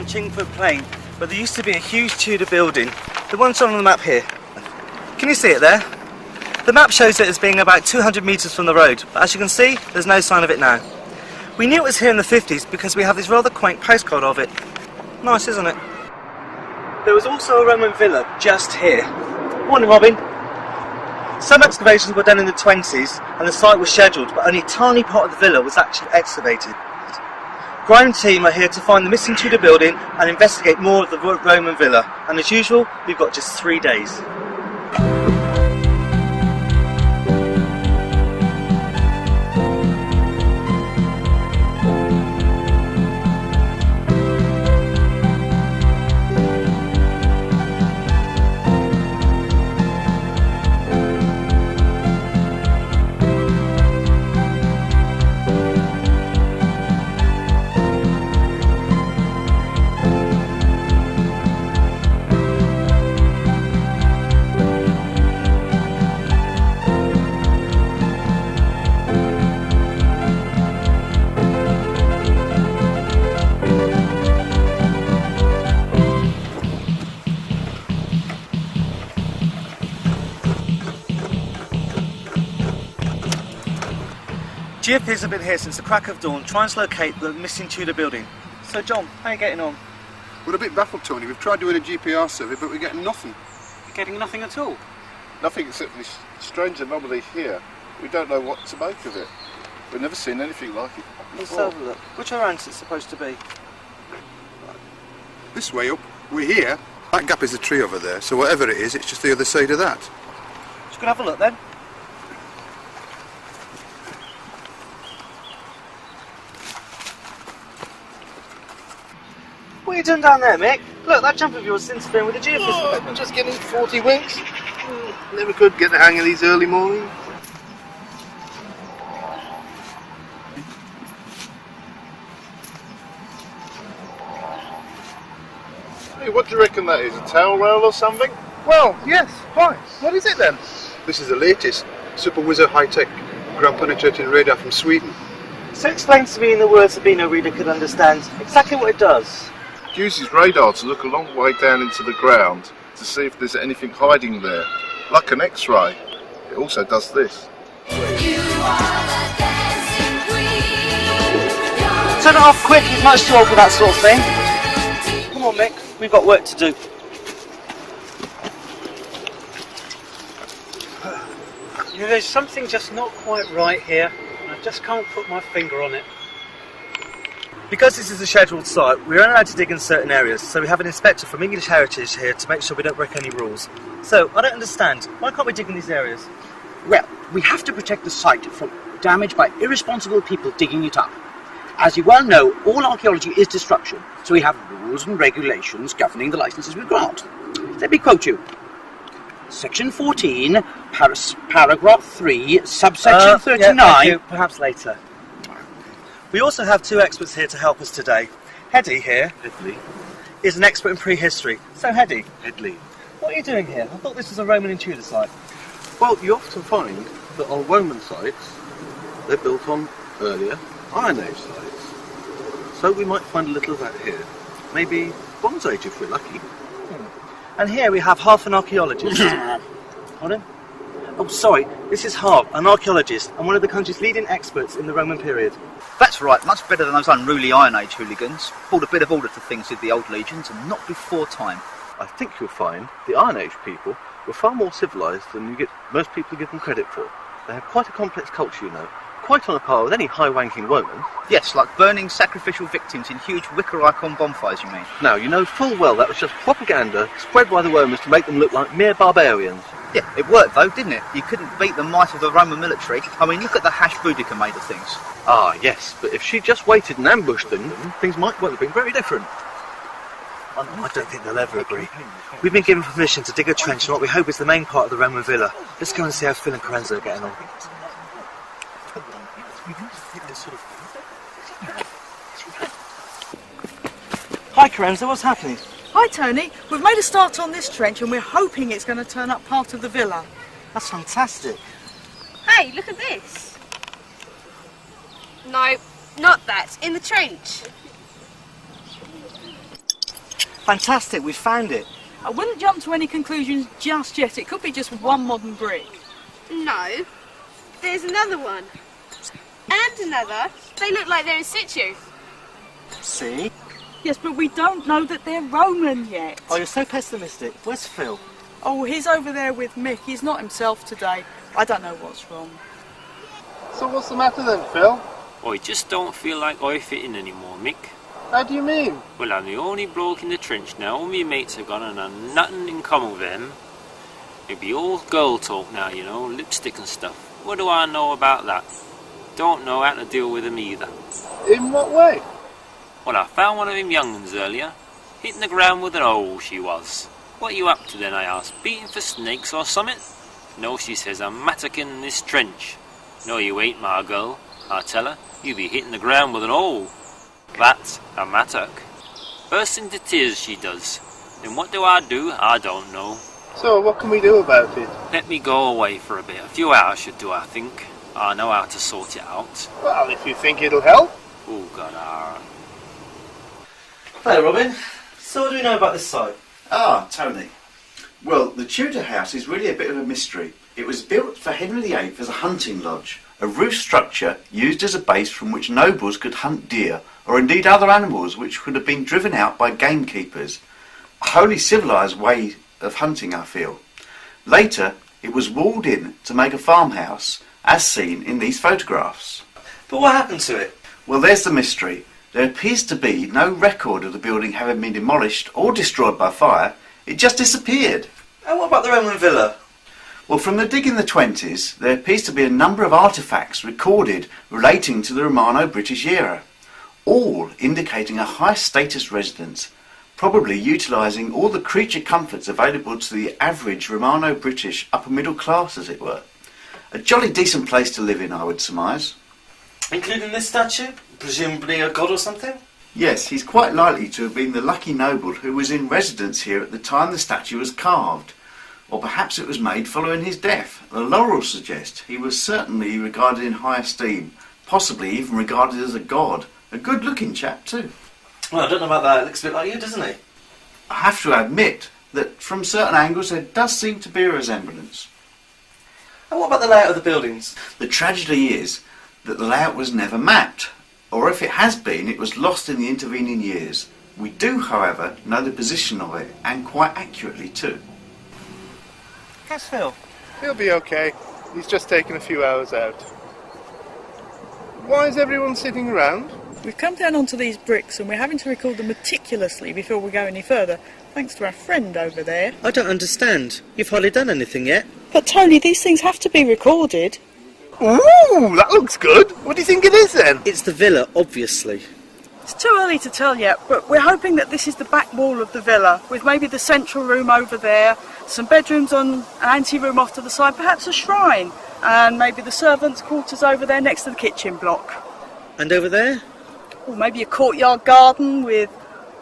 on Chingford Plain, where there used to be a huge Tudor building, the one shown on the map here. Can you see it there? The map shows it as being about 200 metres from the road, but as you can see, there's no sign of it now. We knew it was here in the 50s because we have this rather quaint postcard of it. Nice, isn't it? There was also a Roman villa just here. Morning, Robin. Some excavations were done in the 20s and the site was scheduled, but only a tiny part of the villa was actually excavated. Grime Team are here to find the missing Tudor building and investigate more of the Roman villa. And as usual, we've got just 3 days. Geopiers have been here since the crack of dawn trying to locate the missing Tudor building. So John, how are you getting on? We're a bit baffled, Tony. We've tried doing a GPR survey, but we're getting nothing. You're getting nothing at all? Nothing except this strange anomaly here. We don't know what to make of it. We've never seen anything like it Let's before. have a look. Which way is it supposed to be? This way up. We're here. That gap is a tree over there, so whatever it is, it's just the other side of that. Just gonna have a look then. What are you doing down there, Mick? Look, that jump of yours is interfering with the geopiers. I'm just getting 40 winks. Never could get the hang of these early mornings. Hey, what do you reckon that is? A towel rail or something? Well, yes, fine. What is it then? This is the latest Super Wizard high-tech ground-penetrating radar from Sweden. So explain to me in the words that no reader could understand exactly what it does. It uses radar to look a long way down into the ground to see if there's anything hiding there, like an X-ray. It also does this. Turn it off quick, it's much too old for that sort of thing. Come on Mick, we've got work to do. You know, there's something just not quite right here, and I just can't put my finger on it. Because this is a scheduled site, we're only allowed to dig in certain areas, so we have an inspector from English Heritage here to make sure we don't break any rules. So, I don't understand, why can't we dig in these areas? Well, we have to protect the site from damage by irresponsible people digging it up. As you well know, all archaeology is destruction, so we have rules and regulations governing the licenses we grant. Let me quote you. Section 14, paragraph 3, subsection 39... Yeah, thank you. Perhaps later. We also have 2 experts here to help us today. Hedy here is an expert in prehistory. So Hedy, what are you doing here? I thought this was a Roman and Tudor site. Well, you often find that on Roman sites, they're built on earlier Iron Age sites. So we might find a little of that here. Maybe Bronze Age if we're lucky. And here we have Harv, an archaeologist. Hold on. Oh, sorry, this is Harv, an archaeologist and one of the country's leading experts in the Roman period. That's right, much better than those unruly Iron Age hooligans. Brought a bit of order to things with the old legions and not before time. I think you'll find the Iron Age people were far more civilised than most people give them credit for. They had quite a complex culture, you know, quite on a par with any high-ranking Roman. Yes, like burning sacrificial victims in huge wicker icon bonfires, you mean? Now, you know full well that was just propaganda spread by the Romans to make them look like mere barbarians. Yeah, it worked though, didn't it? You couldn't beat the might of the Roman military. I mean, look at the hash Boudica made of things. Ah, yes, but if she just waited and ambushed them, things might well have been very different. I don't think they'll ever agree. We've been given permission to dig a trench in what we hope is the main part of the Roman villa. Let's go and see how Phil and Corenzo are getting on. Hi Corenzo, what's happening? Hi Tony, we've made a start on this trench and we're hoping it's going to turn up part of the villa. That's fantastic. Hey, look at this. No, not that. In the trench. Fantastic, we found it. I wouldn't jump to any conclusions just yet. It could be just one modern brick. No. There's another one. And another. They look like they're in situ. See? Yes, but we don't know that they're Roman yet. Oh, you're so pessimistic. Where's Phil? Oh, he's over there with Mick. He's not himself today. I don't know what's wrong. So what's the matter then, Phil? I just don't feel like I fit in anymore, Mick. How do you mean? Well, I'm the only bloke in the trench now. All my mates are gone and I've nothing in common with them. It'd be all girl talk now, you know, lipstick and stuff. What do I know about that? Don't know how to deal with them either. In what way? Well, I found one of them young uns earlier, hitting the ground with an owl, she was. What are you up to then, I asked, beating for snakes or something? No, she says, I'm mattocking in this trench. No, you ain't, my girl, I tell her. You be hitting the ground with an owl. That's a mattock. Bursts into tears, she does. Then what do? I don't know. So what can we do about it? Let me go away for a bit. A few hours should do, I think. I know how to sort it out. Well, if you think it'll help. Oh, God, Hello, Robin. So what do we know about this site? Ah, Tony. Well, the Tudor house is really a bit of a mystery. It was built for Henry VIII as a hunting lodge, a roof structure used as a base from which nobles could hunt deer, or indeed other animals which could have been driven out by gamekeepers. A wholly civilised way of hunting, I feel. Later, it was walled in to make a farmhouse, as seen in these photographs. But what happened to it? Well, there's the mystery. There appears to be no record of the building having been demolished or destroyed by fire. It just disappeared. And what about the Roman villa? Well, from the dig in the 20s, there appears to be a number of artefacts recorded relating to the Romano-British era, all indicating a high-status residence, probably utilising all the creature comforts available to the average Romano-British upper-middle class, as it were. A jolly decent place to live in, I would surmise. Including this statue? Presumably a god or something? Yes, he's quite likely to have been the lucky noble who was in residence here at the time the statue was carved. Or perhaps it was made following his death. The laurels suggest he was certainly regarded in high esteem, possibly even regarded as a god. A good-looking chap too. Well, I don't know about that. It looks a bit like you, doesn't he? I have to admit that from certain angles there does seem to be a resemblance. And what about the layout of the buildings? The tragedy is that the layout was never mapped, or if it has been, it was lost in the intervening years. We do, however, know the position of it, and quite accurately too. How's Phil? He'll be okay. He's just taken a few hours out. Why is everyone sitting around? We've come down onto these bricks and we're having to record them meticulously before we go any further, thanks to our friend over there. I don't understand. You've hardly done anything yet. But Tony, these things have to be recorded. Ooh, that looks good. What do you think it is then? It's the villa, obviously. It's too early to tell yet, but we're hoping that this is the back wall of the villa, with maybe the central room over there, some bedrooms on an ante-room off to the side, perhaps a shrine, and maybe the servants' quarters over there next to the kitchen block. And over there? Or maybe a courtyard garden with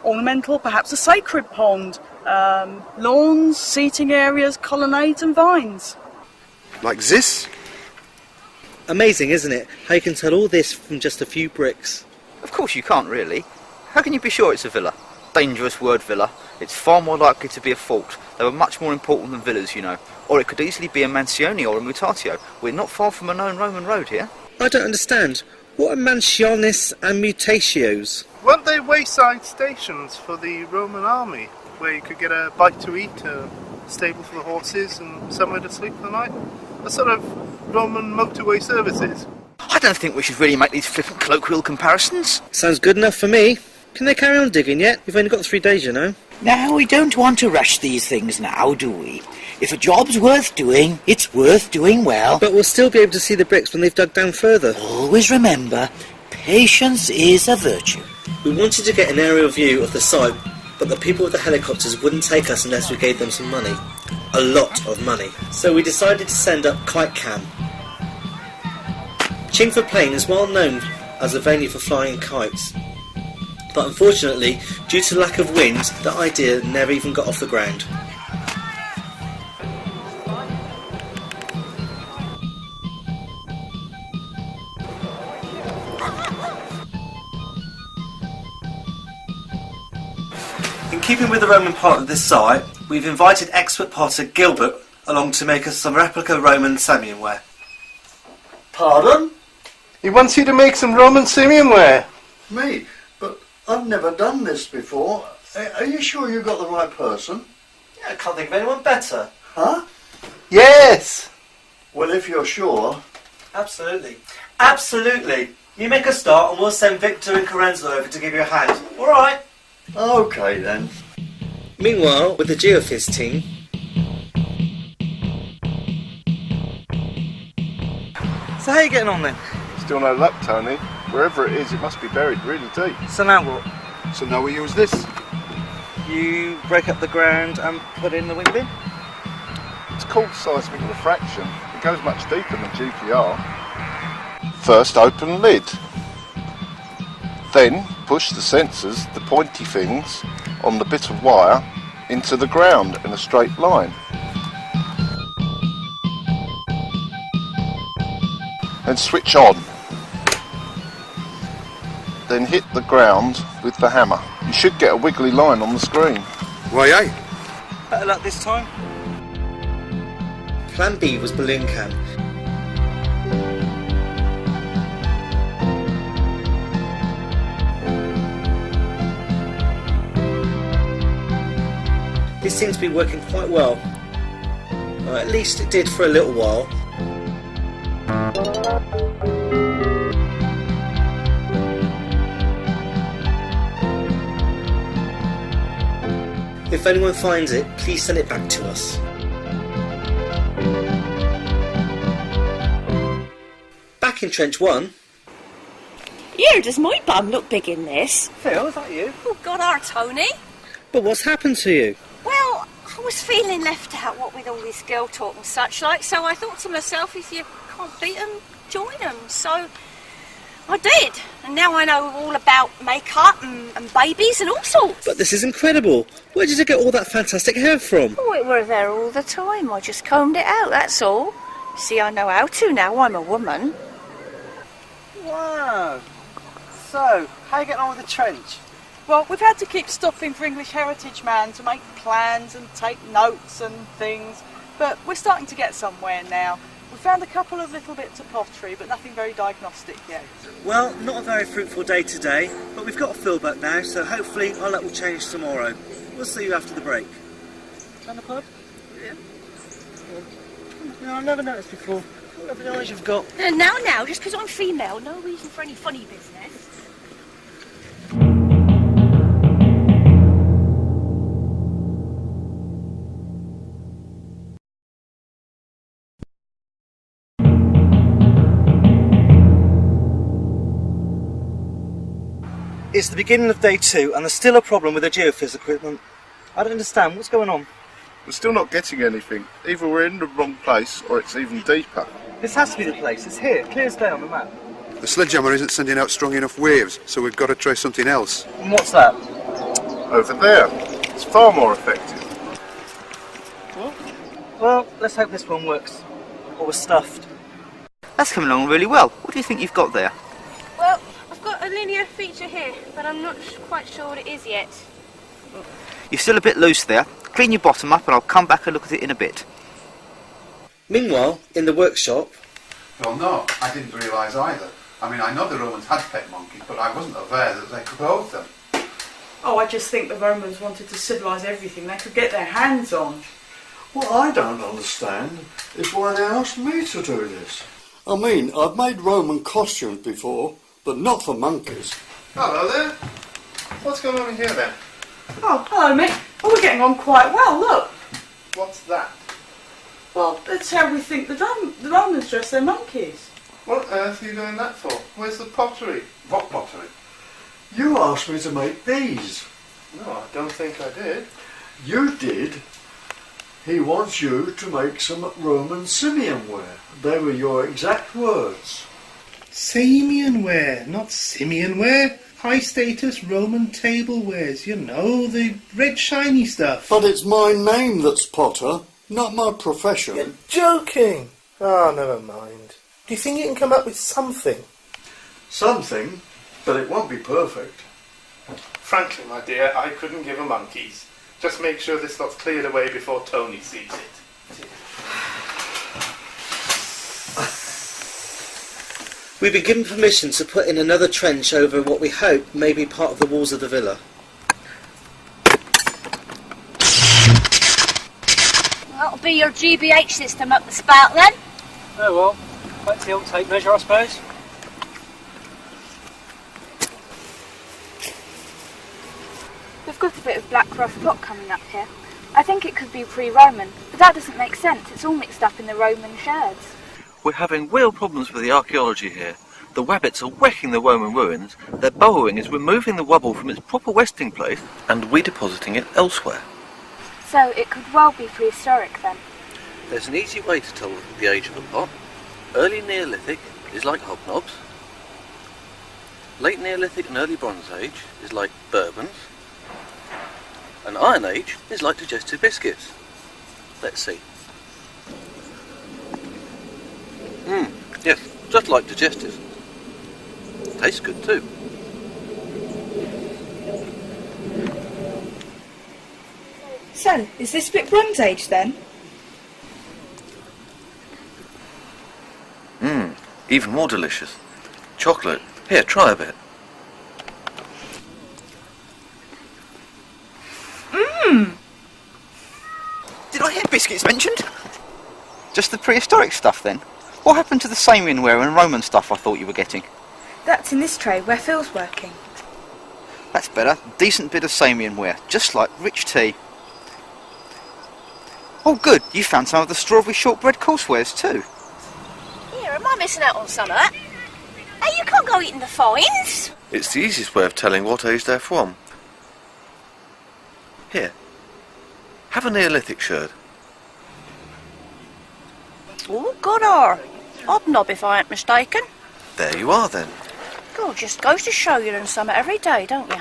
ornamental, perhaps a sacred pond, lawns, seating areas, colonnades and vines. Like this? Amazing, isn't it? How you can tell all this from just a few bricks. Of course you can't really. How can you be sure it's a villa? Dangerous word, villa. It's far more likely to be a fort. They were much more important than villas, you know. Or it could easily be a mansione or a mutatio. We're not far from a known Roman road here. I don't understand. What are mansiones and mutatios? Weren't they wayside stations for the Roman army, where you could get a bite to eat, a stable for the horses, and somewhere to sleep for the night? A sort of Roman motorway services. I don't think we should really make these flippant colloquial comparisons. Sounds good enough for me. Can they carry on digging yet? We've only got 3 days, you know. Now, we don't want to rush these things now, do we? If a job's worth doing, it's worth doing well. But we'll still be able to see the bricks when they've dug down further. Always remember, patience is a virtue. We wanted to get an aerial view of the site, but the people with the helicopters wouldn't take us unless we gave them some money. A lot of money. So we decided to send up Kite Cam. Chingford Plain is well known as a venue for flying kites. But unfortunately, due to lack of wind, the idea never even got off the ground. In keeping with the Roman part of this site, we've invited expert potter Gilbert along to make us some replica Roman Samian ware. Pardon? He wants you to make some Roman Simian ware. Me? But I've never done this before. Are you sure you got the right person? Yeah, I can't think of anyone better. Huh? Yes! Well, if you're sure... Absolutely. Absolutely. You make a start and we'll send Victor and Corenzo over to give you a hand. Alright. Okay then. Meanwhile, with the Geophys team... So how are you getting on then? Still no luck, Tony. Wherever it is, it must be buried really deep. So now what? So now we use this. You break up the ground and put in the wing bin? It's called seismic refraction. It goes much deeper than GPR. First open lid. Then push the sensors, the pointy things, on the bit of wire into the ground in a straight line. And switch on. Then hit the ground with the hammer. You should get a wiggly line on the screen. Why, aye? Better luck this time. Plan B was balloon cam. This seems to be working quite well. Or at least it did for a little while. If anyone finds it, please send it back to us. Back in Trench 1. Here, does my bum look big in this? Phil, is that you? Oh, God, our Tony. But what's happened to you? Well, I was feeling left out, what with all this girl talk and such like, so I thought to myself, if you can't beat them, join them. So I did, and now I know all about makeup and babies and all sorts. But this is incredible. Where did you get all that fantastic hair from? Oh, it were there all the time. I just combed it out, that's all. See, I know how to now, I'm a woman. Wow. So, how are you getting on with the trench? Well, we've had to keep stopping for English Heritage Man to make plans and take notes and things, but we're starting to get somewhere now. We found a couple of little bits of pottery, but nothing very diagnostic yet. Well, not a very fruitful day today, but we've got a fill back now, so hopefully our luck will change tomorrow. We'll see you after the break. Down the pub? Yeah. No, I've never noticed before. What lovely eyes you've got. Now, just because I'm female, no reason for any funny business. It's the beginning of day 2 and there's still a problem with the geophys equipment. I don't understand, what's going on? We're still not getting anything. Either we're in the wrong place or it's even deeper. This has to be the place, it's here, clear as day on the map. The sledgehammer isn't sending out strong enough waves, so we've got to try something else. And what's that? Over there. It's far more effective. Well, let's hope this one works. Or we're stuffed. That's coming along really well. What do you think you've got there? Well, I've got a linear feature here, but I'm not quite sure what it is yet. You're still a bit loose there. Clean your bottom up and I'll come back and look at it in a bit. Meanwhile, in the workshop... Well, no, I didn't realise either. I mean, I know the Romans had pet monkeys, but I wasn't aware that they could hold them. Oh, I just think the Romans wanted to civilise everything they could get their hands on. What I don't understand is why they asked me to do this. I mean, I've made Roman costumes before, but not for monkeys. Hello there. What's going on in here then? Oh, hello, Mick. Oh, we're getting on quite well, look. What's that? Well, that's how we think the Romans dress their monkeys. What on earth are you doing that for? Where's the pottery? What pottery? You asked me to make these. No, I don't think I did. You did. He wants you to make some Roman simian ware. They were your exact words. Samian ware, not simian ware. High status Roman tablewares, you know, the red shiny stuff. But it's my name that's Potter, not my profession. You're joking. Oh, never mind. Do you think you can come up with something? Something, but it won't be perfect. Frankly, my dear, I couldn't give a monkey's. Just make sure this lot's cleared away before Tony sees it. We've been given permission to put in another trench over what we hope may be part of the walls of the villa. That'll be your GBH system up the spout then. Oh well, that's the old tape measure, I suppose. We've got a bit of black rough block coming up here. I think it could be pre-Roman, but that doesn't make sense. It's all mixed up in the Roman sherds. We're having real problems with the archaeology here. The wabbits are wrecking the Roman ruins, their burrowing is removing the rubble from its proper resting place and redepositing it elsewhere. So it could well be prehistoric then. There's an easy way to tell the age of a pot. Early Neolithic is like hobnobs. Late Neolithic and early Bronze Age is like bourbons. And Iron Age is like digestive biscuits. Let's see. Yes, just like digestives. Tastes good too. So, is this bit Bronze Age then? Even more delicious. Chocolate. Here, try a bit. Did I hear biscuits mentioned? Just the prehistoric stuff then? What happened to the Samian ware and Roman stuff I thought you were getting? That's in this tray where Phil's working. That's better. Decent bit of Samian ware, just like rich tea. Oh good, you found some of the strawberry shortbread coursewares too. Here, am I missing out on some of that? Hey, you can't go eating the finds. It's the easiest way of telling what age they're from. Here. Have a Neolithic sherd. Oh, good or hobnob if I ain't mistaken. There you are then. God, just goes to show you learn something every day, don't you?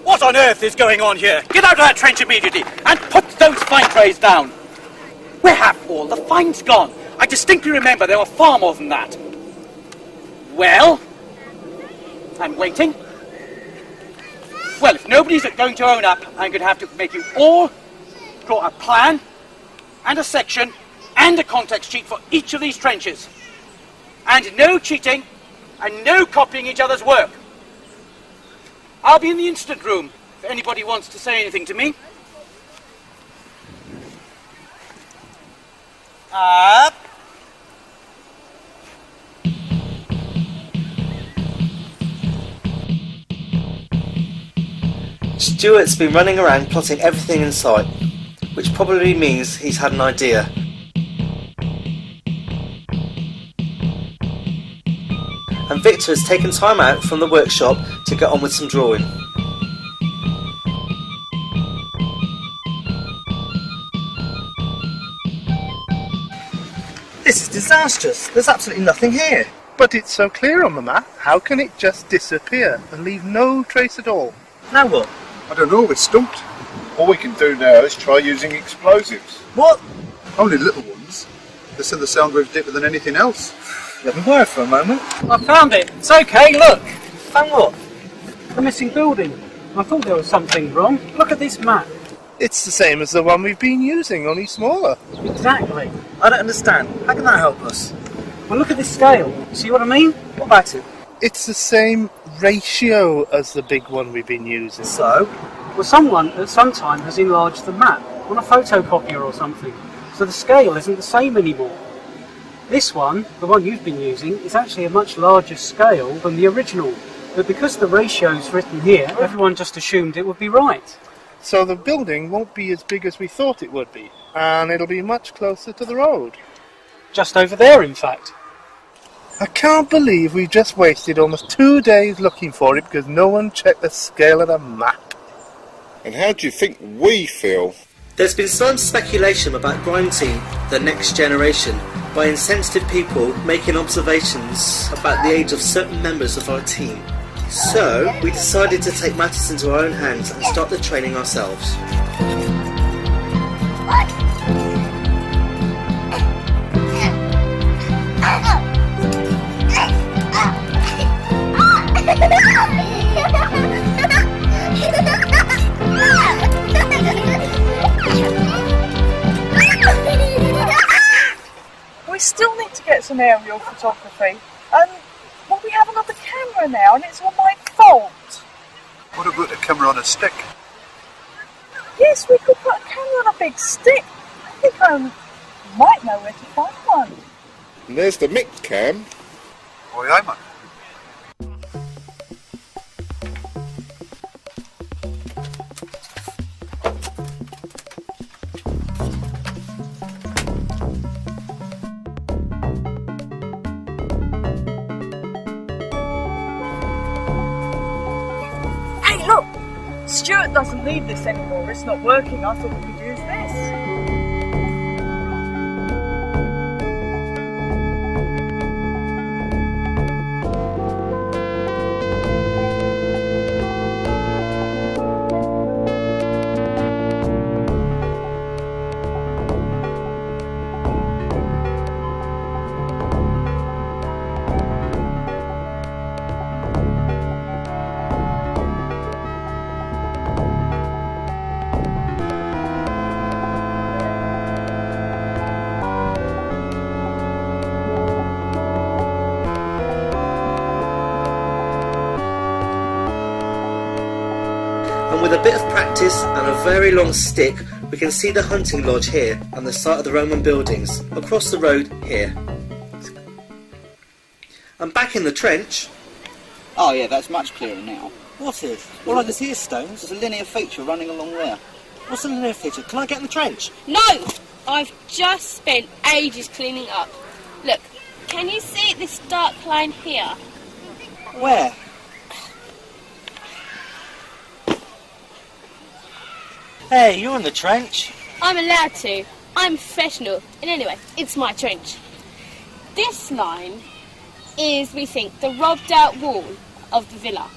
What on earth is going on here? Get out of that trench immediately and put those find trays down. Where have all the finds gone? I distinctly remember there were far more than that. Well, I'm waiting. Well, if nobody's going to own up, I'm going to have to make you all draw a plan and a section and a context sheet for each of these trenches. And no cheating and no copying each other's work. I'll be in the incident room if anybody wants to say anything to me. Up. Stuart's been running around plotting everything in sight, which probably means he's had an idea. And Victor has taken time out from the workshop to get on with some drawing. This is disastrous. There's absolutely nothing here. But it's so clear on the map. How can it just disappear and leave no trace at all? Now what? I don't know, we're stumped. All we can do now is try using explosives. What? Only little ones. They said the sound wave's deeper than anything else. Let me worry for a moment. I found it. It's okay, look. Found what? The missing building. I thought there was something wrong. Look at this map. It's the same as the one we've been using, only smaller. Exactly. I don't understand. How can that help us? Well, look at this scale. See what I mean? What about it? It's the same ratio as the big one we've been using. So? Well, someone at some time has enlarged the map on a photocopier or something. So the scale isn't the same anymore. This one, the one you've been using, is actually a much larger scale than the original. But because the ratio's written here, everyone just assumed it would be right. So the building won't be as big as we thought it would be, and it'll be much closer to the road. Just over there, in fact. I can't believe we just wasted almost 2 days looking for it because no one checked the scale of the map. And how do you think we feel? There's been some speculation about Grime Team, the next generation, by insensitive people making observations about the age of certain members of our team. So, we decided to take matters into our own hands and start the training ourselves. some aerial photography. And, well, we haven't got the camera now, and it's all my fault. What about a camera on a stick? Yes, we could put a camera on a big stick. I think I might know where to find one. And there's the mixed cam. Oi, aye, man. Hey, look! Stuart doesn't need this anymore. It's not working. I thought we could use this. And with a bit of practice and a very long stick, we can see the hunting lodge here and the site of the Roman buildings across the road here. And back in the trench. Oh yeah, that's much clearer now. What is? All I can see is stones. There's a linear feature running along there. What's the linear feature? Can I get in the trench? No! I've just spent ages cleaning up. Look, can you see this dark line here? Where? Hey, you're in the trench. I'm allowed to. I'm professional. And anyway, it's my trench. This line is, we think, the robbed out wall of the villa,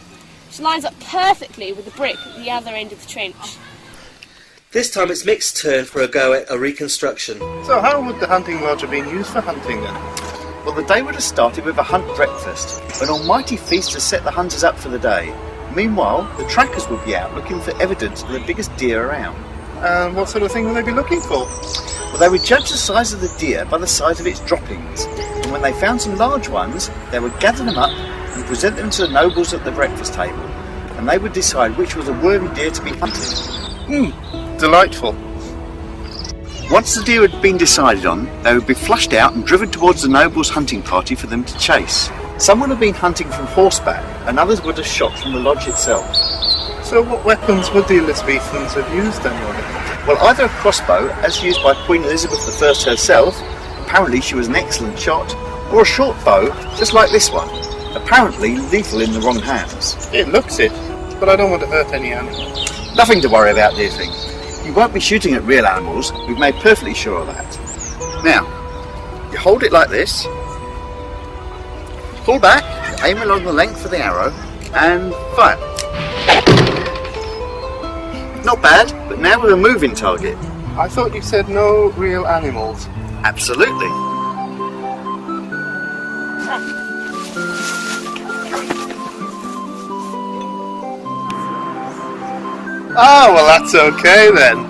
which lines up perfectly with the brick at the other end of the trench. This time it's Mick's turn for a go at a reconstruction. So how would the hunting lodge have been used for hunting then? Well, the day would have started with a hunt breakfast, an almighty feast to set the hunters up for the day. Meanwhile, the trackers would be out looking for evidence of the biggest deer around. And what sort of thing would they be looking for? Well, they would judge the size of the deer by the size of its droppings, and when they found some large ones, they would gather them up and present them to the nobles at the breakfast table, and they would decide which was a worthy deer to be hunted. Delightful. Once the deer had been decided on, they would be flushed out and driven towards the nobles' hunting party for them to chase. Some would have been hunting from horseback, and others would have shot from the lodge itself. So what weapons would the Elizabethans have used then, Robert? Well, either a crossbow, as used by Queen Elizabeth I herself, apparently she was an excellent shot, or a short bow, just like this one, apparently lethal in the wrong hands. It looks it, but I don't want to hurt any animal. Nothing to worry about, dear thing. You won't be shooting at real animals, we've made perfectly sure of that. Now, you hold it like this, pull back, aim along the length of the arrow, and fire. Not bad, but now with a moving target. I thought you said no real animals. Absolutely. Oh, well that's okay then.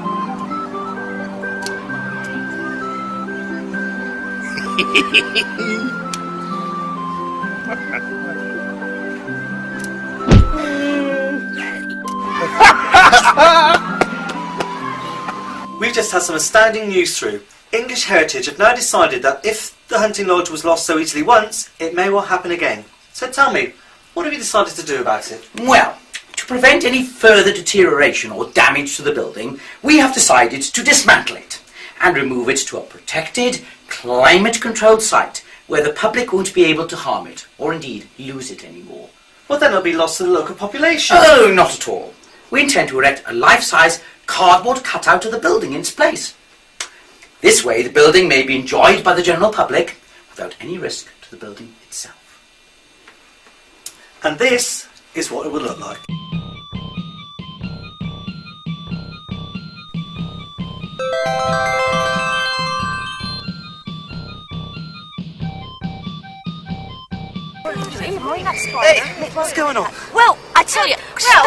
We've just had some astounding news through. English Heritage have now decided that if the hunting lodge was lost so easily once, it may well happen again. So tell me, what have you decided to do about it? Well, to prevent any further deterioration or damage to the building, we have decided to dismantle it and remove it to a protected, climate-controlled site where the public won't be able to harm it or indeed use it anymore. Well, then it'll be lost to the local population. Oh, not at all. We intend to erect a life-size cardboard cutout of the building in its place. This way the building may be enjoyed by the general public without any risk to the building itself. And this is what it would look like. Hey, what's going on? Well, I tell you, slow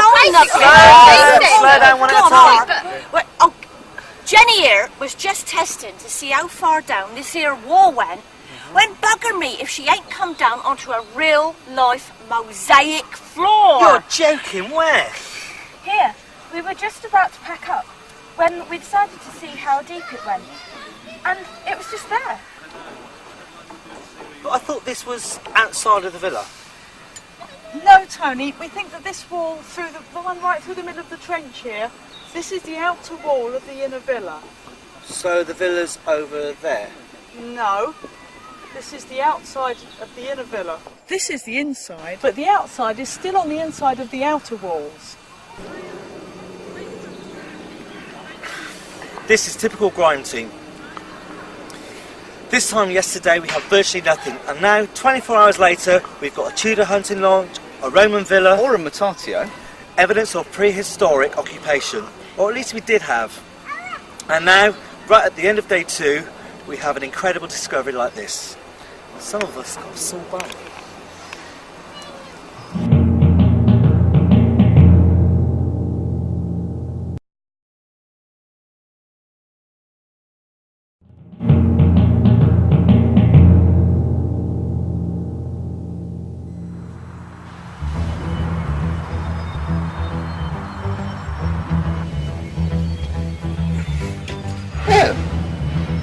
down one at a time. Well, Jenny here was just testing to see how far down this here wall went When bugger me if she ain't come down onto a real-life mosaic floor. You're joking, where? Here, we were just about to pack up when we decided to see how deep it went. And it was just there. But I thought this was outside of the villa. No, Tony, we think that this wall, through the one right through the middle of the trench here, this is the outer wall of the inner villa. So the villa's over there? No, this is the outside of the inner villa. This is the inside, but the outside is still on the inside of the outer walls. This is typical Grime Team. This time yesterday we had virtually nothing, and now, 24 hours later, we've got a Tudor hunting lodge, a Roman villa, or a mutatio, evidence of prehistoric occupation, or at least we did have. And now, right at the end of day 2, we have an incredible discovery like this. Some of us got a sore bum.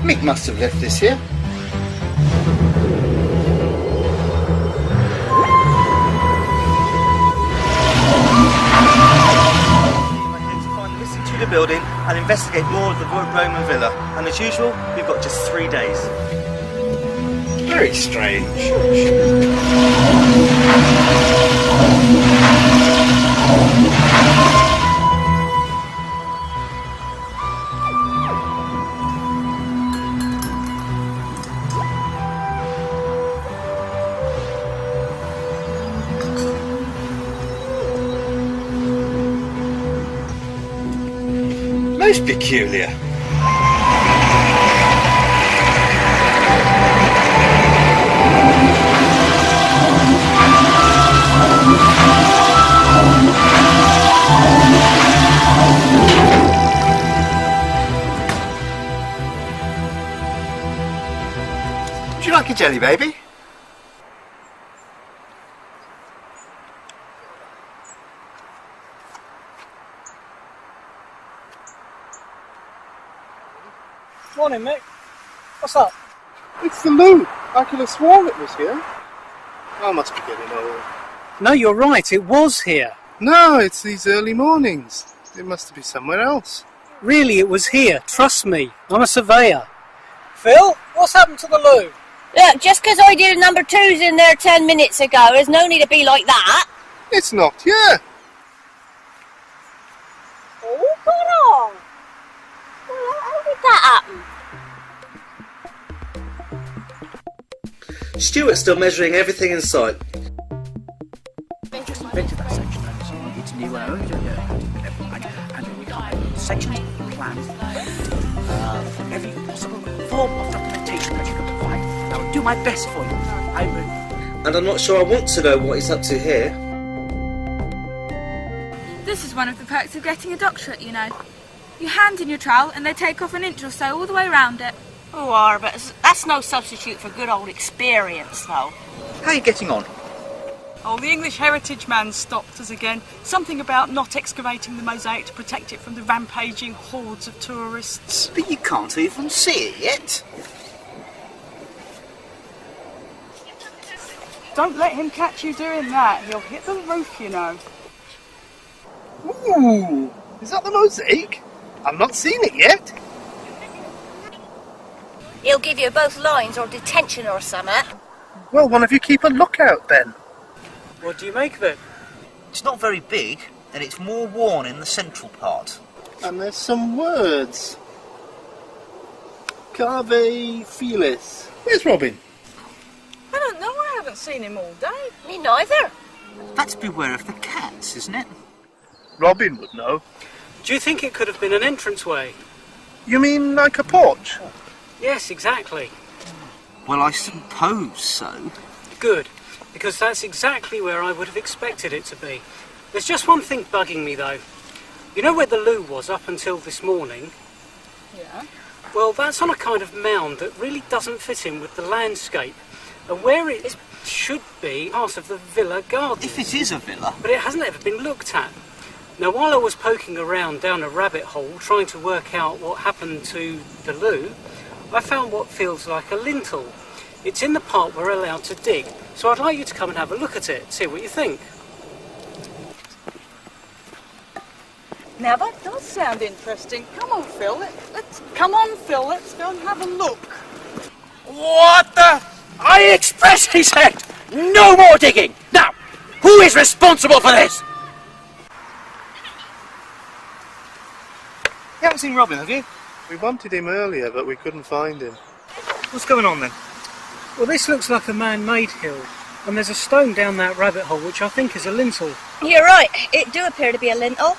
Mick must have left this here. To the building and investigate more of the Roman villa, and as usual we've got just 3 days. Very strange. Most peculiar. Would you like a jelly, baby? Morning, Mick. What's up? It's the loo. I could have sworn it was here. I must be getting old. No, you're right, it was here. No, it's these early mornings. It must be somewhere else. Really, it was here, trust me. I'm a surveyor. Phil, what's happened to the loo? Look, just because I did number 2's in there 10 minutes ago, there's no need to be like that. It's not here. Oh, come on. Well, how did that happen? Stuart's still measuring everything in sight. It's new and we got sections, plans, every possible form of documentation that you can provide. I will do my best for you. I will. And I'm not sure I want to know what he's up to here. This is one of the perks of getting a doctorate, you know. You hand in your trowel and they take off an inch or so all the way around it. Oh, but that's no substitute for good old experience, though. How are you getting on? Oh, the English heritage man stopped us again. Something about not excavating the mosaic to protect it from the rampaging hordes of tourists. But you can't even see it yet. Don't let him catch you doing that. He'll hit the roof, you know. Ooh, is that the mosaic? I've not seen it yet. He'll give you both lines or detention or something. Well, one of you keep a lookout then. What do you make of it? It's not very big, and it's more worn in the central part. And there's some words. Cave Felis. Where's Robin? I don't know, I haven't seen him all day. Me neither. That's beware of the cats, isn't it? Robin would know. Do you think it could have been an entranceway? You mean like a porch? Yes, exactly. Well, I suppose so. Good, because that's exactly where I would have expected it to be. There's just one thing bugging me, though. You know where the loo was up until this morning? Yeah. Well, that's on a kind of mound that really doesn't fit in with the landscape. And where it should be part of the villa garden. If it is a villa. But it hasn't ever been looked at. Now, while I was poking around down a rabbit hole trying to work out what happened to the loo, I found what feels like a lintel. It's in the part we're allowed to dig, so I'd like you to come and have a look at it, see what you think. Now that does sound interesting. Come on, Phil. Let's go and have a look. What the? I expressly said no more digging! Now, who is responsible for this? You haven't seen Robin, have you? We wanted him earlier, but we couldn't find him. What's going on then? Well, this looks like a man-made hill, and there's a stone down that rabbit hole which I think is a lintel. You're right, it do appear to be a lintel.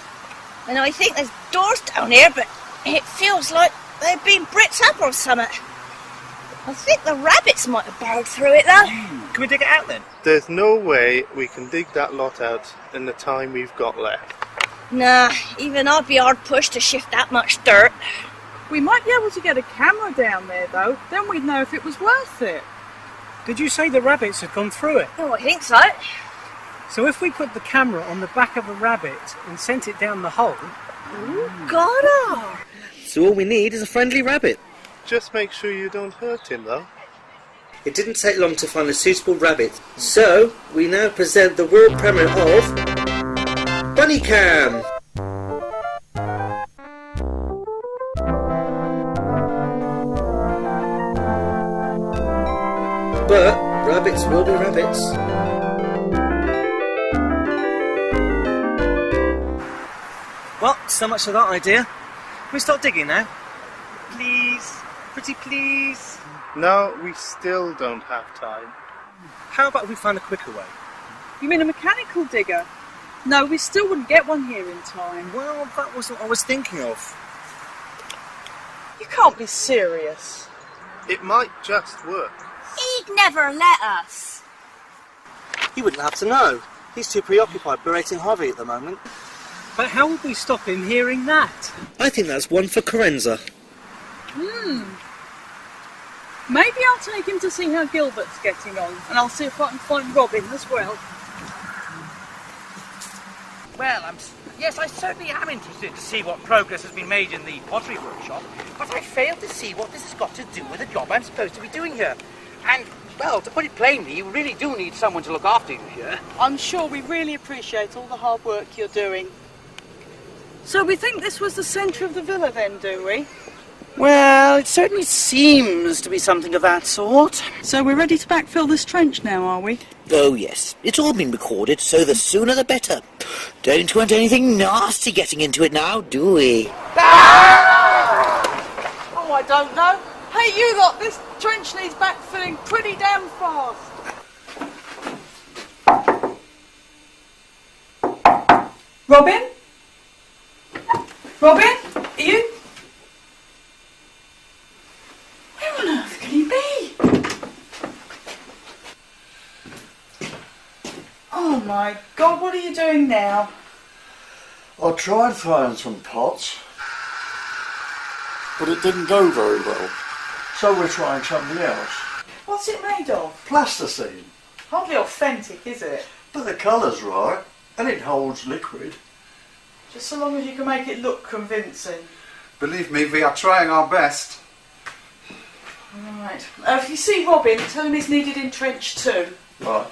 And I think there's doors down here, but it feels like they've been bricked up or something. I think the rabbits might have burrowed through it though. Can we dig it out then? There's no way we can dig that lot out in the time we've got left. Nah, even I'd be hard pushed to shift that much dirt. We might be able to get a camera down there though, then we'd know if it was worth it. Did you say the rabbits had gone through it? Oh, I think so. So if we put the camera on the back of a rabbit and sent it down the hole... Got her! So all we need is a friendly rabbit. Just make sure you don't hurt him though. It didn't take long to find a suitable rabbit, so we now present the world premiere of Bunny Cam. But rabbits will be rabbits. Well, so much for that idea. Can we start digging now? Please, pretty please. No, we still don't have time. How about we find a quicker way? You mean a mechanical digger? No, we still wouldn't get one here in time. Well, that wasn't what I was thinking of. You can't be serious. It might just work. He'd never let us. He wouldn't have to know. He's too preoccupied berating Harvey at the moment. But how would we stop him hearing that? I think that's one for Corenza. Maybe I'll take him to see how Gilbert's getting on, and I'll see if I can find Robin as well. Well, yes, I certainly am interested to see what progress has been made in the pottery workshop, but I fail to see what this has got to do with the job I'm supposed to be doing here. And, well, to put it plainly, you really do need someone to look after you here. I'm sure we really appreciate all the hard work you're doing. So we think this was the centre of the villa then, do we? Well, it certainly seems to be something of that sort. So we're ready to backfill this trench now, are we? Oh, yes. It's all been recorded, so the sooner the better. Don't want anything nasty getting into it now, do we? Oh, I don't know. Hey, you lot, this trench needs backfilling pretty damn fast. Robin? Robin? Are you? Where on earth can he be? Oh my God, what are you doing now? I tried throwing some pots, but it didn't go very well. So we're trying something else. What's it made of? Plasticine. Hardly authentic, is it? But the colour's right, and it holds liquid. Just so long as you can make it look convincing. Believe me, we are trying our best. Right. If you see Robin, tell him he's needed in trench 2. Right.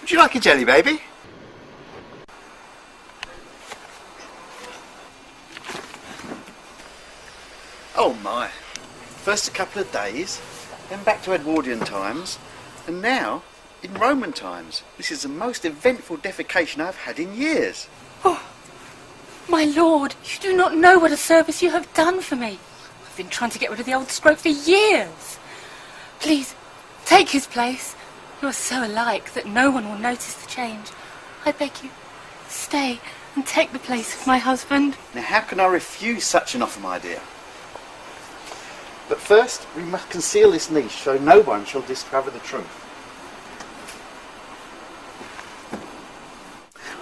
Would you like a jelly, baby? Oh my. First a couple of days, then back to Edwardian times, and now in Roman times. This is the most eventful defecation I've had in years. Oh, my lord, you do not know what a service you have done for me. I've been trying to get rid of the old scrope for years. Please, take his place. You are so alike that no one will notice the change. I beg you, stay and take the place of my husband. Now, how can I refuse such an offer, my dear? But first, we must conceal this niche so no one shall discover the truth.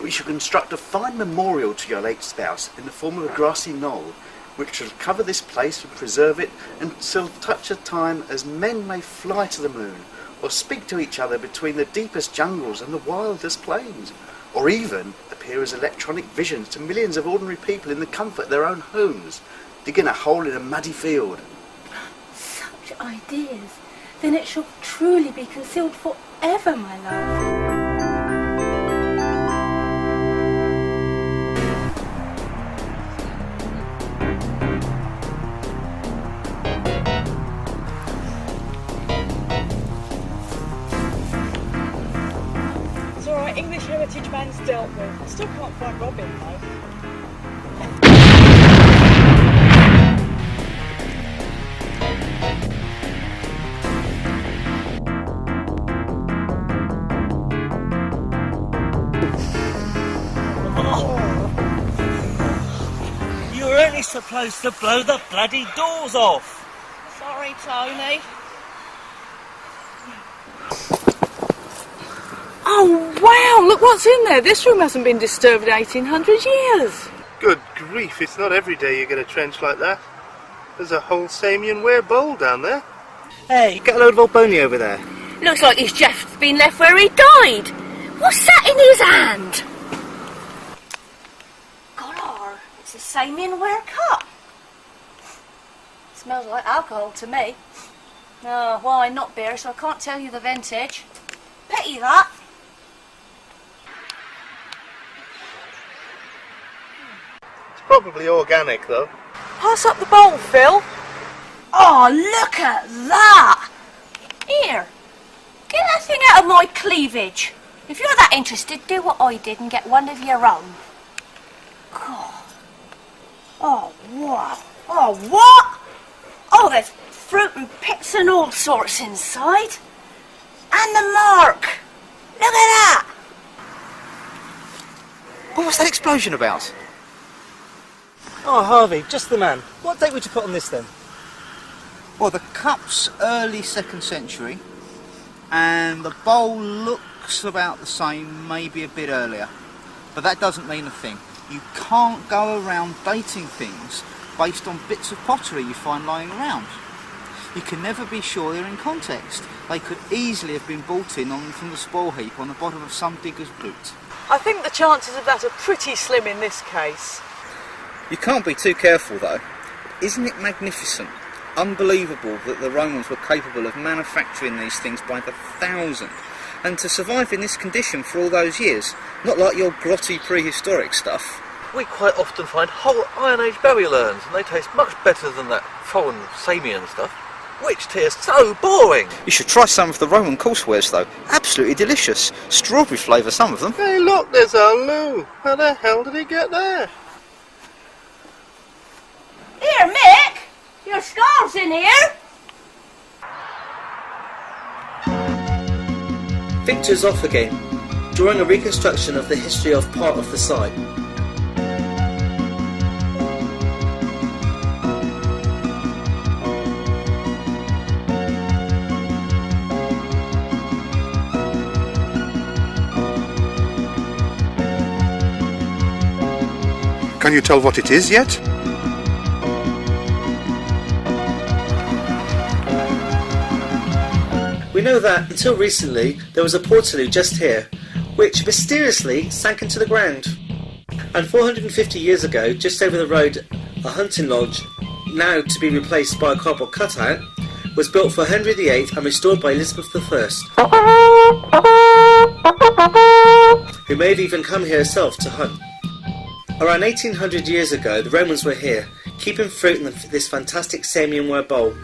We shall construct a fine memorial to your late spouse in the form of a grassy knoll, which shall cover this place and preserve it until such a time as men may fly to the moon, or speak to each other between the deepest jungles and the wildest plains, or even appear as electronic visions to millions of ordinary people in the comfort of their own homes, digging a hole in a muddy field. Such ideas. Then it shall truly be concealed forever, my love. It's alright, English Heritage Man's dealt with. I still can't find Robin though. You were only supposed to blow the bloody doors off. Sorry, Tony. Oh wow, look what's in there. This room hasn't been disturbed in 1800 years. Good grief, it's not every day you get a trench like that. There's a whole Samian ware bowl down there. Hey, get a load of old Boney over there. Looks like his Jeff's been left where he died. What's that in his hand? God, it's a Samian ware cup. Smells like alcohol to me. Oh, wine, not beer, so I can't tell you the vintage. Pity that. It's probably organic, though. Pass up the bowl, Phil. Oh, look at that! Here, get that thing out of my cleavage. If you're that interested, do what I did and get one of your own. God. Oh, wow. Oh, what? Oh, there's fruit and pits and all sorts inside. And the mark. Look at that. What was that explosion about? Oh, Harvey, just the man. What date would you put on this then? Well, the cup's early 2nd century, and the bowl looks about the same, maybe a bit earlier. But that doesn't mean a thing. You can't go around dating things based on bits of pottery you find lying around. You can never be sure they're in context. They could easily have been brought in from the spoil heap on the bottom of some digger's boot. I think the chances of that are pretty slim in this case. You can't be too careful though. Isn't it magnificent? Unbelievable that the Romans were capable of manufacturing these things by the thousand, and to survive in this condition for all those years, not like your grotty prehistoric stuff. We quite often find whole Iron Age burial urns, and they taste much better than that foreign Samian stuff. Witch tea is so boring! You should try some of the Roman coursewares though. Absolutely delicious. Strawberry flavour, some of them. Hey, look, there's our Lou. How the hell did he get there? Here, Mick. Your scarf's in here. Victor's off again, drawing a reconstruction of the history of part of the site. Can you tell what it is yet? We know that, until recently, there was a portaloo just here, which mysteriously sank into the ground. And 450 years ago, just over the road, a hunting lodge, now to be replaced by a cardboard cutout, was built for Henry VIII and restored by Elizabeth I, who may have even come here herself to hunt. Around 1800 years ago, the Romans were here, keeping fruit in this fantastic Samian ware bowl.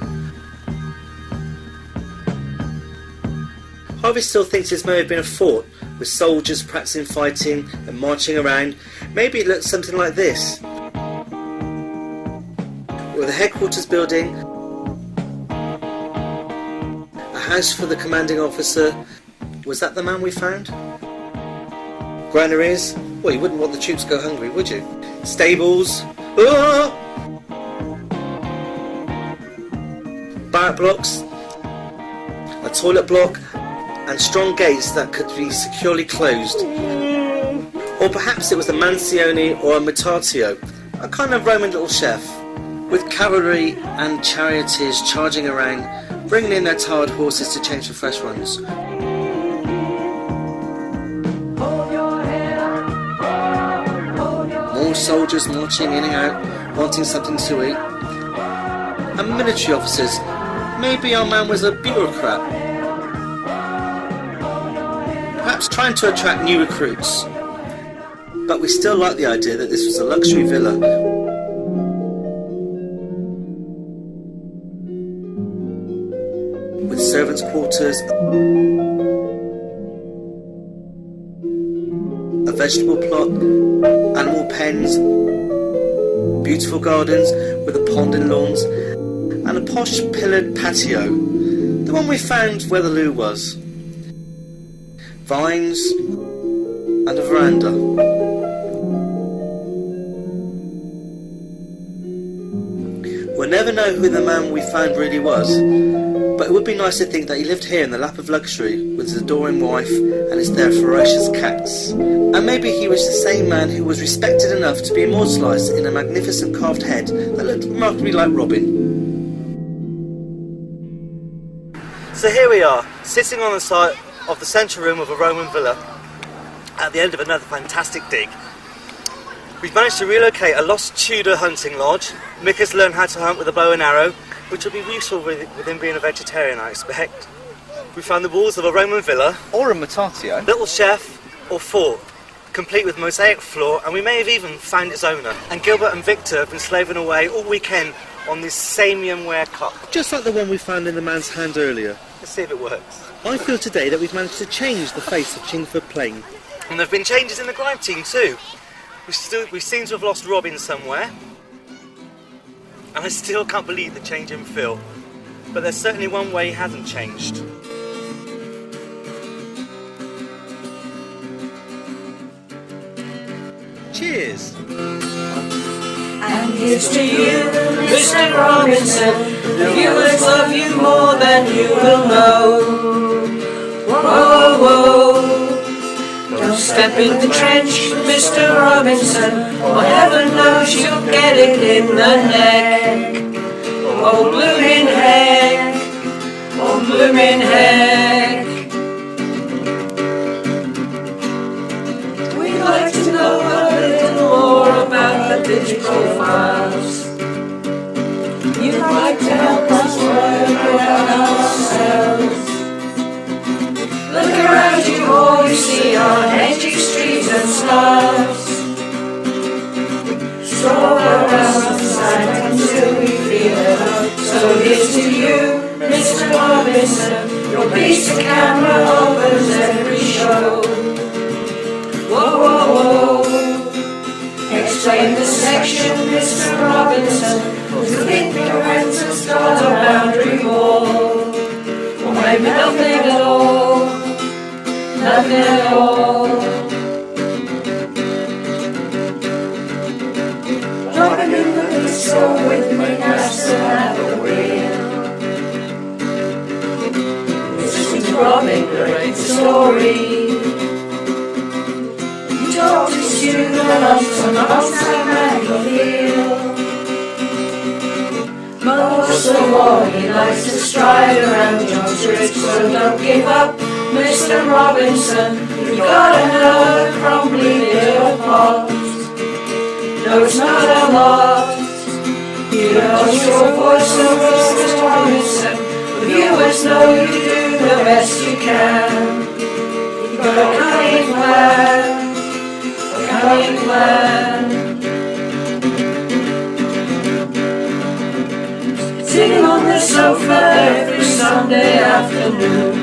Harvey still thinks this may have been a fort, with soldiers practicing fighting and marching around. Maybe it looked something like this. With a headquarters building, a house for the commanding officer. Was that the man we found? granaries. Well, you wouldn't want the troops to go hungry, would you? Stables. Ah! Barrack blocks. A toilet block. And strong gates that could be securely closed. Or perhaps it was a mansione or a mutatio, a kind of Roman little chef, with cavalry and charioteers charging around, bringing in their tired horses to change for fresh ones. More soldiers marching in and out, wanting something to eat. And military officers. Maybe our man was a bureaucrat. Perhaps trying to attract new recruits. But we still like the idea that this was a luxury villa. With servants' quarters, a vegetable plot, animal pens, beautiful gardens with a pond and lawns, and a posh pillared patio, the one we found where the loo was. Vines and a veranda. We'll never know who the man we found really was, but it would be nice to think that he lived here in the lap of luxury with his adoring wife and his there ferocious cats. And maybe he was the same man who was respected enough to be immortalised in a magnificent carved head that looked remarkably like Robin. So here we are, sitting on the site of the central room of a Roman villa at the end of another fantastic dig. We've managed to relocate a lost Tudor hunting lodge, make us learn how to hunt with a bow and arrow, which will be useful with him being a vegetarian, I expect. We found the walls of a Roman villa, or a mutatio, little chef or fort, complete with mosaic floor, and we may have even found its owner. And Gilbert and Victor have been slaving away all weekend on this samian ware cup. Just like the one we found in the man's hand earlier. Let's see if it works. I feel today that we've managed to change the face of Chingford Plain. And there have been changes in the Grime Team too. We seem to have lost Robin somewhere. And I still can't believe the change in Phil. But there's certainly one way he hasn't changed. Cheers! And here's to you, Mr. Robinson. The viewers love you more than you will know. Whoa, whoa. Don't step in the trench, Mr. Robinson, or heaven knows you'll get it in the neck. Oh, bloomin' heck. Oh, bloomin' heck. We'd like to know a little more about the digital files. You'd like to help us work it out ourselves. Look around you, all you see are edgy streets and stars. Stroll around the side until we feel it up. So here's to you, Mr. Robinson. Your piece of camera opens every show. Whoa, whoa, whoa. Explain the section, Mr. Robinson. Was the big Lorenzo's got a boundary wall? Or maybe nothing at all. Nothing at all. Dropping in the disco with me, nice to have a wheel. Listen to Robin, great story. You talk to student lunch on outside Maggie. Most of all, he likes to stride around John Street, so don't give up, Mr. Robinson. You've got another crumbly little pot. No, it's not a lot. You lost your voice over Mr. Robinson. The viewers know you do the best you can. You've got a cunning plan, a cunning plan. Sitting on the sofa every Sunday afternoon.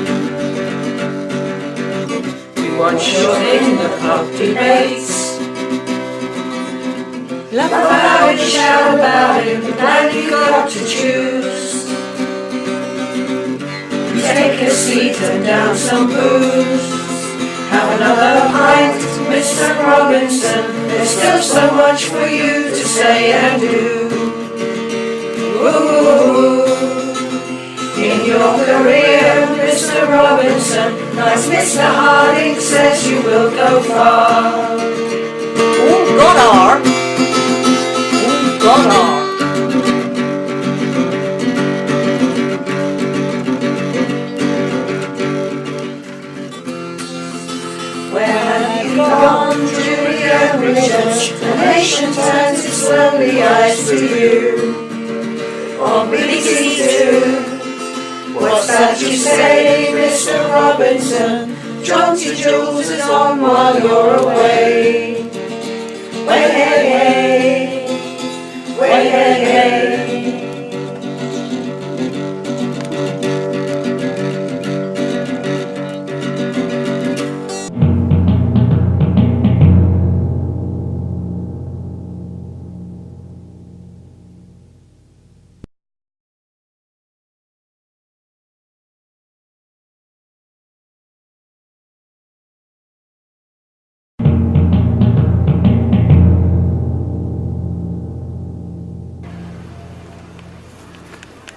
We watch your in the pub debates. Laugh about it, shout about it, but glad you got to choose. Take a seat and down some booze. Have another pint, Mr. Robinson, there's still so much for you to say and do. Ooh, in your career, Mr. Robinson, nice Mr. Harding says you will go far. Oh, God, oh, God, Where have you gone, Julia Richards? The nation turns its lonely eyes to you. On BBC2, what's that you say, Mr. Robinson? Jaunty Jules is on while you're away. Way hey hey, way hey hey.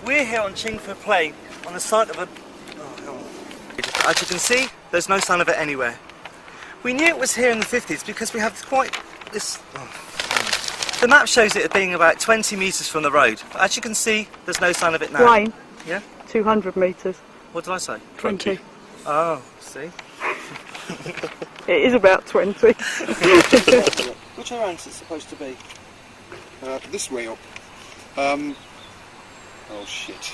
We're here on Chingford Plain, on the site of a... As you can see, there's no sign of it anywhere. We knew it was here in the 50s because we have quite this... The map shows it as being about 20 metres from the road. But as you can see, there's no sign of it now. Grime. Yeah? 200 metres. What did I say? 20. Oh, see? It is about 20. Which way round is it supposed to be? This way up. Oh shit.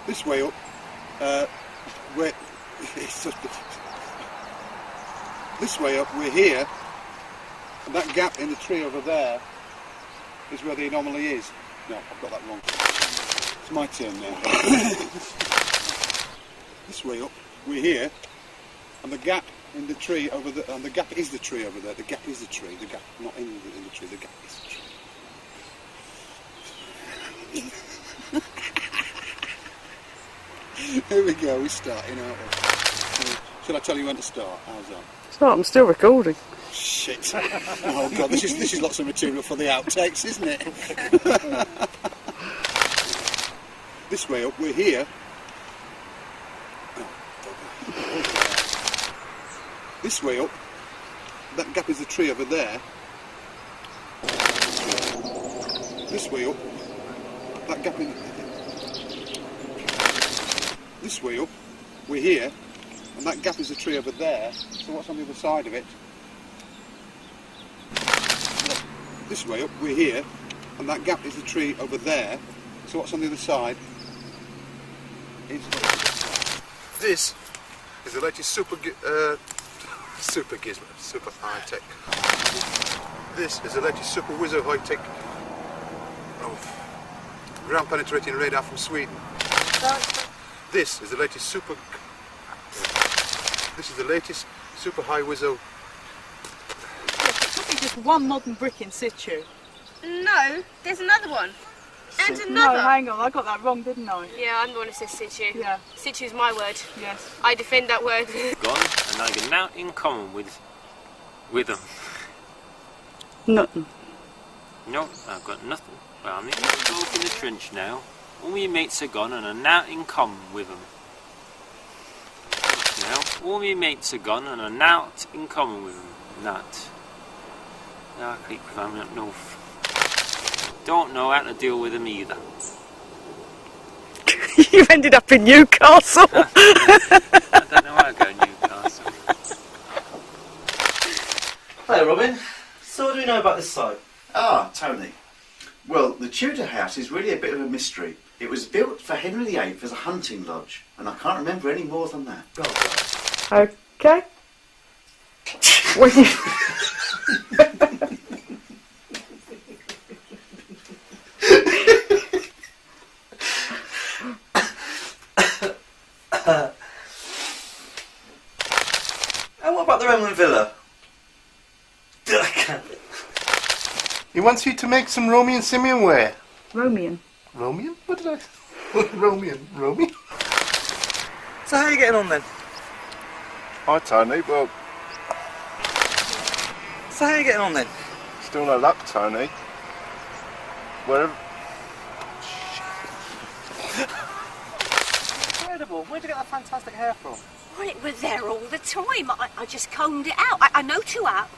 This way up. Where? This way up. We're here, and that gap in the tree over there is where the anomaly is. No, I've got that wrong. It's my turn now. This way up. We're here, and the gap in the tree over there, and the gap is the tree over there. The gap is the tree. The gap, not in the tree. The gap is the tree. Here we go, we're starting, aren't we? Shall I tell you when to start? How's that? Start, I'm still recording. Shit. Oh god, this is lots of material for the outtakes, isn't it? This way up, we're here. This way up, that gap is the tree over there. This way up, that gap in... This way up, we're here, and that gap is the tree over there, so what's on the other side of it? This way up, we're here, and that gap is the tree over there, so what's on the other side? This is the latest super gizmo, super high tech. This is the latest super wizzo high tech ground penetrating radar from Sweden. This is the latest super. This is the latest super high wizzo. It's probably just one modern brick in situ. No, there's another one. And No, another. hang on, I got that wrong, didn't I? Yeah, I'm the one who says situ. Yeah. Situ's my word. Yes. I defend that word. Gone, and I got nothing in common with them. Nothing. No, I've got nothing. Well, I'm in the trench now. All my mates are gone and I've nothing in common with them. Now, all my mates are gone and I've nothing in common with them. Nut. Now I keep climbing up north. Don't know how to deal with them either. You've ended up in Newcastle. I don't know how to go to Newcastle. Hi Robin. So what do we know about this site? Ah, Tony. Well, the Tudor house is really a bit of a mystery. It was built for Henry VIII as a hunting lodge, and I can't remember any more than that. Okay. When you... And what about the Roman villa? He wants you to make some Romy and Simeon wear. Romian. Romian? What did I... Romian? Romy? So how are you getting on then? Hi Tony, well, So how are you getting on then? Still no luck, Tony. Wherever... Incredible. Where'd you get that fantastic hair from? Well, it was there all the time. I just combed it out. I know to out.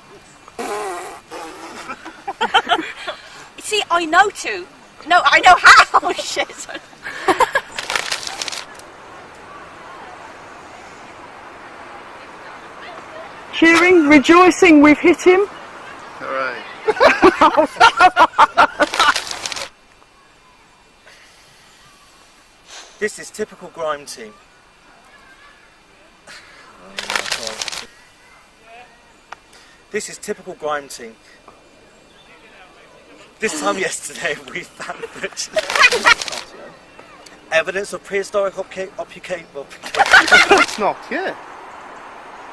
See, I know to. No, I know how. Oh, shit. Cheering, rejoicing, we've hit him. Hooray. This is typical Grime Team. This is typical Grime Team. This time yesterday we found evidence of prehistoric occupation. It's not, yeah.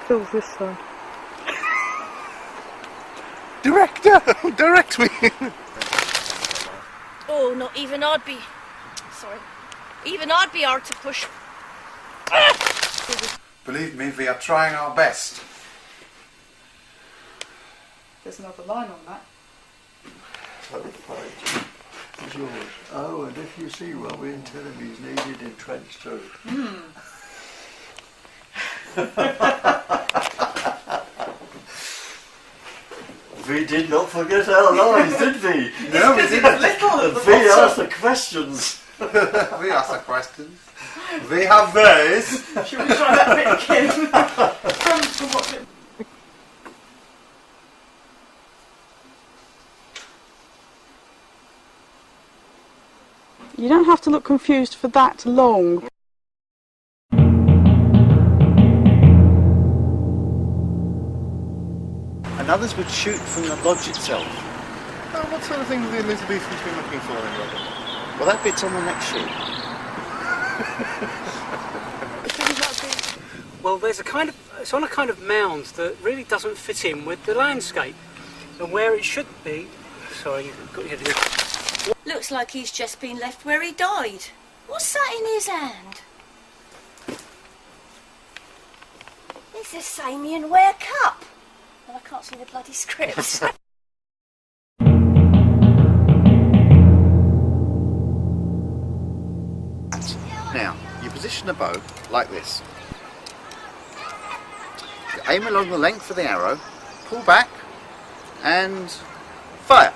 Phil's this side. Director! Direct me! Oh, not even I'd be... Sorry. Even I'd be hard to push. Believe me, we are trying our best. There's another line on that. George. Oh, and if you see Robin, tell him he's needed in trench too. We did not forget our lines, did we? No, we didn't. We asked the questions. We asked the questions. We have those. Should we try that bit again? You don't have to look confused for that long. And others would shoot from the lodge itself. What sort of thing have the Elizabethans been looking for then, Robin? Well, that bit's on the next sheet. Well, there's a kind of, it's on a kind of mound that really doesn't fit in with the landscape. And where it should be, sorry, you've got your head. Looks like he's just been left where he died. What's that in his hand? It's a Samian ware cup. Well, I can't see the bloody script. Now, you position the bow like this. You aim along the length of the arrow, pull back, and fire.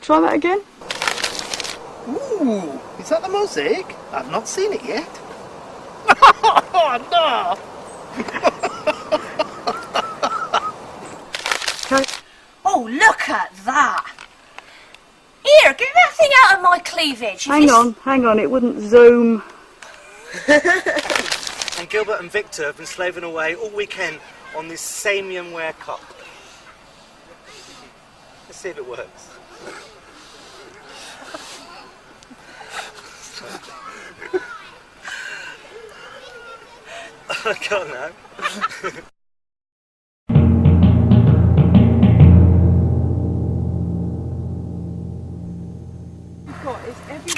Try that again. Ooh, is that the mosaic? I've not seen it yet. Oh, no! Oh, look at that! Here, get that thing out of my cleavage. Hang on, it wouldn't zoom. And Gilbert and Victor have been slaving away all weekend on this Samian ware cup. Let's see if it works. I can't now.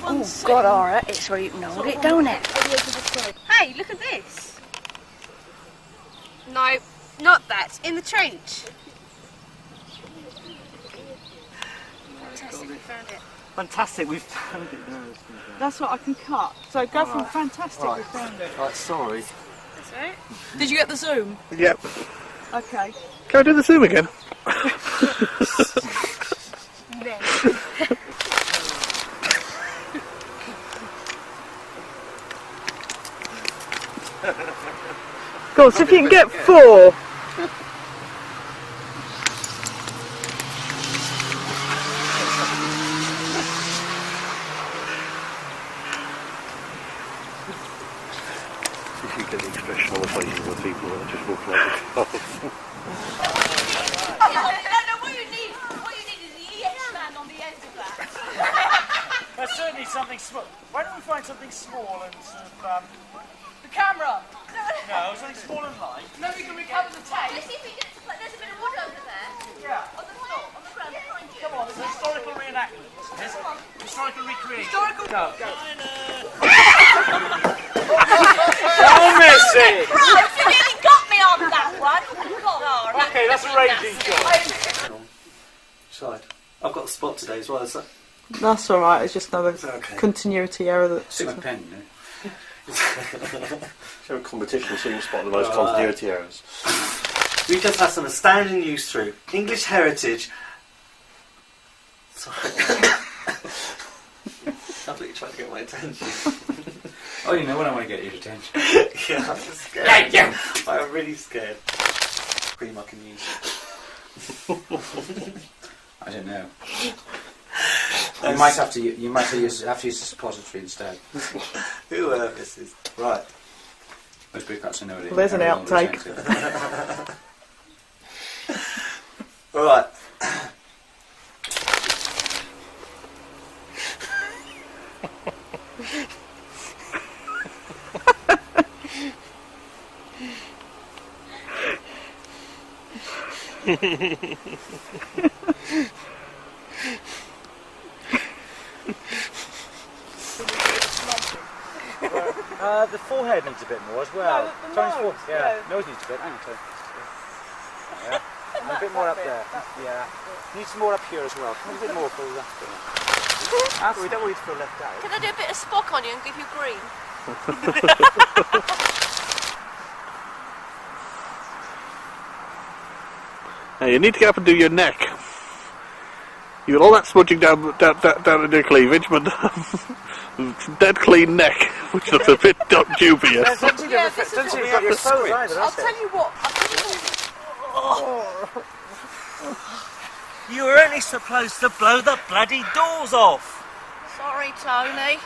Oh, God, alright, it's where you can hold it, don't it? Hey, look at this. No, not that. In the trench. Fantastic, we found it. Fantastic, we've found it. That's what I can cut. So go from fantastic, we found it. Right, sorry. That's right. Did you get the zoom? Yep. Okay. Can I do the zoom again? Go on, so if you can get 4. You should get the expression on the faces of the people that are just walking out the car. What you need is the EX man on the end of that. There's certainly something small. Why don't we find something small and sort of The camera! No, it's only small and light. No, we can recover the tape. Let's see if we get. There's a bit of wood over there. Yeah. On the floor, on the ground behind you. Come on, there's a historical reenactment. There's historical recreation. Historical. Go. Oh, Missy! Right, you nearly got me on that one. God, Okay, that's a raging shot. Side. I've got the spot today as well, so. That's alright, it's just another Okay. continuity error that. Stick my pen, you know. Show a competition so you can spot the most continuity errors. We just had some astounding news through. English heritage. Sorry. I thought you were trying to get my attention. Oh, you know when I want to get your attention. Yeah, I'm just scared. Yeah. I'm really scared. Cream I can use. I don't know. You might have to use the suppository instead. Who this is? Right. Let's break that so nobody. Well, there's an outtake. Right. The forehead needs a bit more as well. No, Tony's nose, forehead, yeah. Nose needs a bit. Hang on, Tony. Yeah. And a bit more up there. Yeah. Needs some more up here as well. A bit more for the left. We don't want you to feel left out. Can I do a bit of Spock on you and give you green? Now you need to get up and do your neck. You got all that smudging down in your cleavage, but dead clean neck, which looks a bit dubious. I'll tell you what. You were only supposed to blow the bloody doors off. Sorry, Tony.